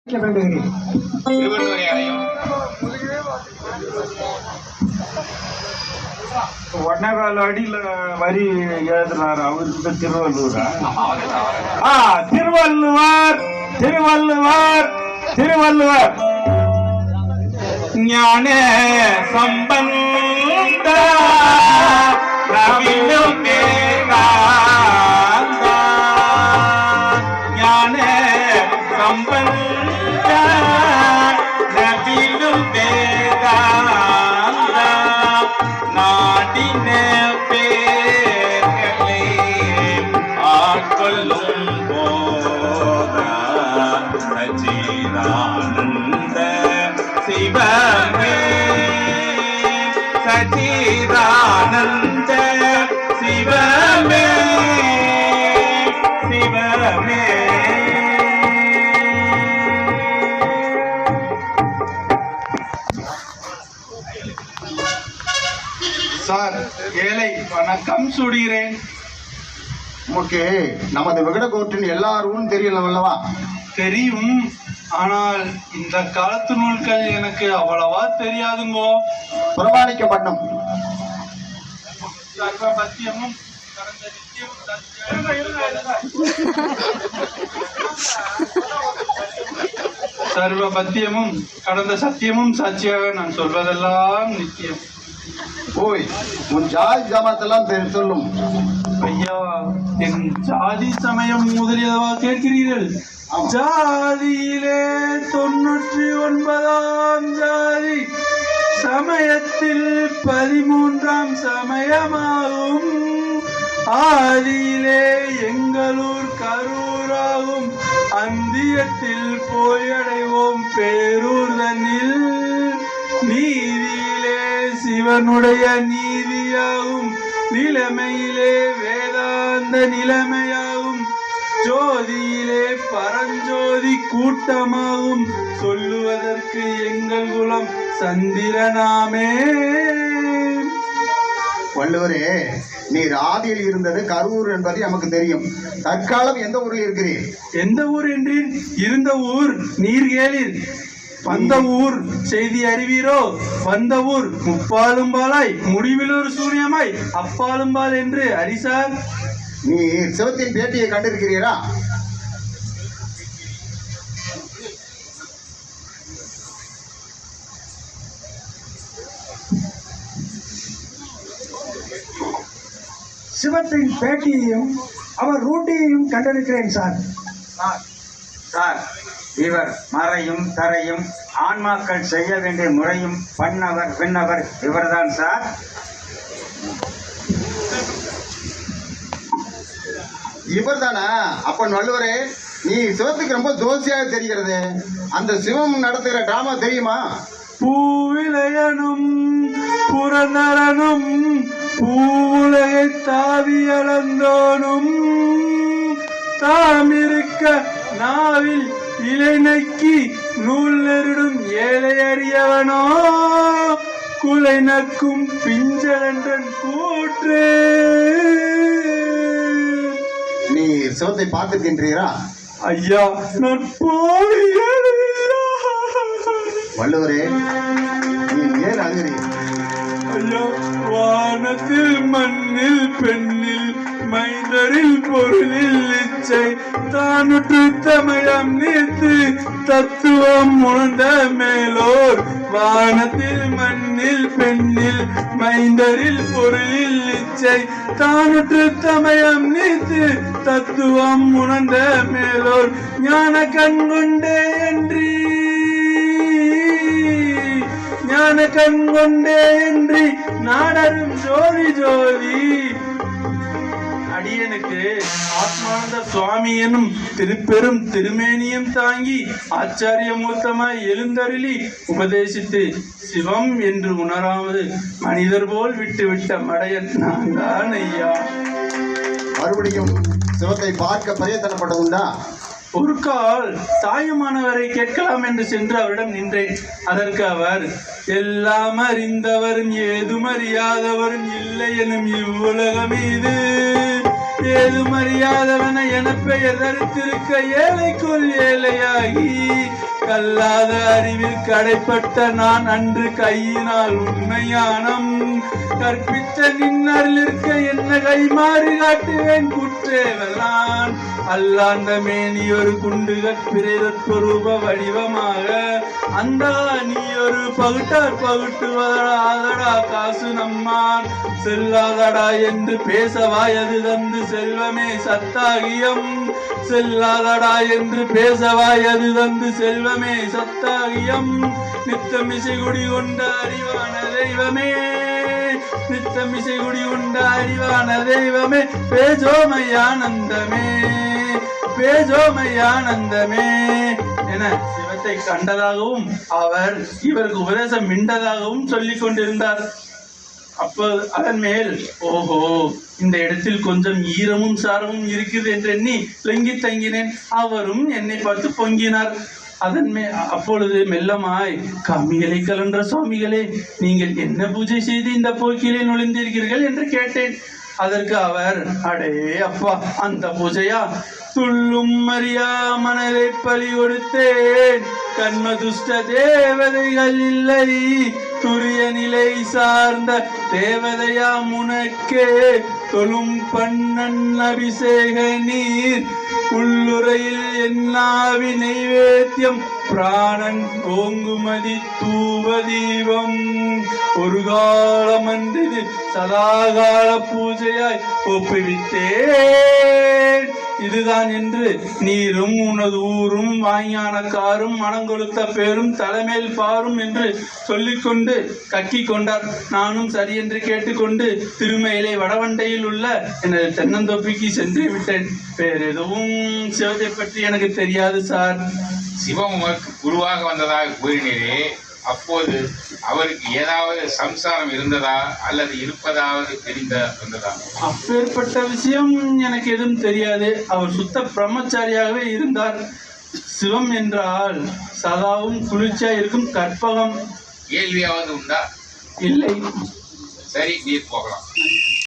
திருவள்ளுவரை அடையும் ஒன்னேகால் அடியில வரி எழுதுனாரு அவருக்கு திருவள்ளுவரா? திருவள்ளுவர் திருவள்ளுவர் திருவள்ளுவர் ஞான சம்பந்த ரவிலும் ஞான சம்பந்த ரவிலும் நாடின பேர்களை ஆட்கொள்ளும் போத சச்சிதானந்த சிவமே சச்சிதானந்த சிவமே சிவமே. சார், ஏழை வணக்கம் சுடுகிறேன். ஓகே, நமது விகடகோட்டின் எல்லாரும் தெரியல அல்லவா? தெரியும், ஆனால் இந்த காலத்து நூல்கள் எனக்கு அவ்வளவா தெரியாதுங்கோ. பிரமாணிக்கப்பட்டம் சர்வபத்தியமும் சர்வபத்தியமும் கடந்த சத்தியமும் சாட்சியாக நான் சொல்வதெல்லாம் நித்தியம். ஓய், உன் ஜாதி ஜாமத்தெல்லாம் சொல்லும். ஐயா, என் ஜாதி சமயம் முதலியவா கேட்கிறீர்கள்? ஜாதியிலே 99ஆம் ஜாதி சமயத்தில் 13ஆம் சமயமாகும். ஆதியிலே எங்களூர் கரூராகும். அந்தியத்தில் போயடைவோம் பேரூர் தன்னில். நீதியிலே சிவனுடைய நீதியாகும். நிலைமையிலே வேதாந்த நிலைமையாகும். ஜோதியிலே பரஞ்சோதி கூட்டமாகும். சொல்லுவதற்கு எங்கள் குலம் சந்திரனாமே. வள்ளுவரே, நீர் ஆதியில் இருந்தது கரூர் என்பது நமக்கு தெரியும். தற்காலம் எந்த ஊரில் இருக்கிறீர்? எந்த ஊர் என்றீர்? இருந்த ஊர் நீர் கேளீர். வந்த ஊர் செய்தி அறிவீரோ? வந்த ஊர் முப்பாலும் பாலாய் முடிவில் ஒரு சூன்யமாய் அப்பாலும் பால் என்று அரிசார். நீர் சிவத்தின் பேட்டியை கண்டிருக்கிறீரா? சிவத்தின் பேட்டியையும் அவர் ரூட்டியையும் கண்டிருக்கிறேன் சார். சார், இவர் மறையும் தரையும் ஆன்மாக்கள் செய்ய வேண்டிய முறையும் பண்ணவர் விண்ணவர் இவர்தான் சார். இவர் தானா? அப்பன் வள்ளுவரே, நீ சிவத்துக்கு ரொம்ப ஜோசியாக தெரிகிறது. அந்த சிவம் நடத்துகிற டிராமா தெரியுமா? பூவிலையனும் புறநரனும் பூவுலகை தாவி அளந்தோனும் தாமிருக்க நாவில் இளைநக்கி நூல் நெருடும் ஏழை அறியவனோ குலை நக்கும் பிஞ்சலன்றன் கூற்று. நீ சிவத்தை பார்த்திருக்கின்றீரா? ஐயா, நான் வள்ளுவரே, நீ ஏன் அழுகிறீர்? ஐயா, வானத்தில் மண்ணில் பெண்ணில் மைந்தரில் பொருளில் இச்சை தானுற்று தமயம் நீத்து தத்துவம் உணர்ந்த மேலோர். வானத்தில் மண்ணில் பெண்ணில் மைந்தரில் பொருளில் இச்சை தானுற்று தமயம் நீத்து தத்துவம் உணர்ந்த மேலோர். ஞான கண்கொண்டே என்று ஞான கண்கொண்டே என்று நாடரும் ஜோதி ஜோதி. அடியனுக்கு ஆத்மானந்த சுவாமி எனும் திருப்பெரும் திருமேனியம் தாங்கி ஆச்சாரியமூர்த்தமாய் எழுந்தருளி உபதேசித்து சிவம் என்று உணராவது மனிதர் போல் விட்டுவிட்ட மடையன் நான் தான் ஐயா. மறுபடியும் சிவத்தை பார்க்க பிரயத்தனப்பட்டதுண்டா? ஒரு கால் தாயுமானவரை கேட்கலாம் என்று சென்று அவரிடம் நின்றேன். அதற்கு அவர், எல்லாம் அறிந்தவரும் ஏதும் அறியாதவரும் இல்லை எனும் இவ்வுலகம் இது. ஏதுமறியாதவன என பெயர் தரித்திருக்க ஏழைக்குள் ஏழையாகி கல்லாத அறிவில் கடைப்பட்ட நான் அன்று கையினால் உண்மையானம் கற்பித்த நின்னருளிருக்க என்ன கைமாறு காட்டுவேன் குற்றேவலான் அல்லாந்த மேனி ஒரு குண்டுகட் பிரேரத்வரூப வடிவமாக அந்த நீ ஒரு பகுட்டார் பகுட்டுவதாதடா காசு நம்மான் செல்லாதடா என்று பேசவாயது தந்து செல்வமே சத்தாகியம் செல்லாதடா என்று பேசவாயது தந்து செல்வமே சத்தாகியம் நித்தமிசை குடி கொண்ட அறிவான தெய்வமே நித்தமிசை குடி கொண்ட அறிவான தெய்வமே பேஜோமையானந்தமே பேஜோமையானந்தமே என சிவத்தை கண்டதாகவும் அவர் இவருக்கு உபதேசம் மிண்டதாகவும் சொல்லிக் கொண்டிருந்தார். அப்போ அதன் மேல் ஓஹோ இந்த இடத்தில் கொஞ்சம் ஈரமும் சாரமும் இருக்குது என்று எண்ணி லங்கி தங்கினேன். அவரும் என்னை பார்த்து பொங்கினார். அப்பொழுது மெல்லமாய் காமிகளை கலன்ற சுவாமிகளே, நீங்கள் என்ன பூஜை செய்து இந்த போக்கிலே நுழைந்தீர்கள் என்று கேட்டேன். அதற்கு அவர் அடே அப்பா அந்த பூஜையா, துள்ளும் மரியா மனதை பலி கொடுத்தேன், கண்மதுஷ்ட தேவதைகள் இல்லை, துரிய நிலை சார்ந்த தேவதையா முனக்கே தொழும் பண்ணன் அபிஷேக நீர் உள்ளுரையில் என்னாவி நைவேத்தியம் பிராணன் ஓங்குமதி தூவ தீபம் ஒரு காலமன்று சதாகால பூஜையாய் ஒப்புவித்தேன். இதுதான் என்று நீரும் உனது ஊரும் வாய்ஞானக்காரும் மனங்கொழுத்த பேரும் தலைமேல் பாரும் என்று சொல்லிக்கொண்டு கக்கி கொண்டார். நானும் சரி என்று கேட்டுக்கொண்டு திருமயிலை வடவண்டையில் உள்ள எனது தென்னந்தோப்பிக்கு சென்று விட்டேன். வேறு எதுவும் சிவத்தை பற்றி எனக்கு தெரியாது சார். சிவம் உமக்கு குருவாக வந்ததாக கூறினீரே, அப்போது அவருக்கு ஏதாவது சம்சாரம் இருந்ததா அல்லது இருப்பதாவது வந்ததா? அப்பேற்பட்ட விஷயம் எனக்கு எதுவும் தெரியாது. அவர் சுத்த பிரம்மச்சாரியாகவே இருந்தார். சிவம் என்றால் சதாவும் குளிர்ச்சியா இருக்கும் கற்பகம். கேள்வியாவது உண்டா? இல்லை. சரி, நீர் போகலாம்.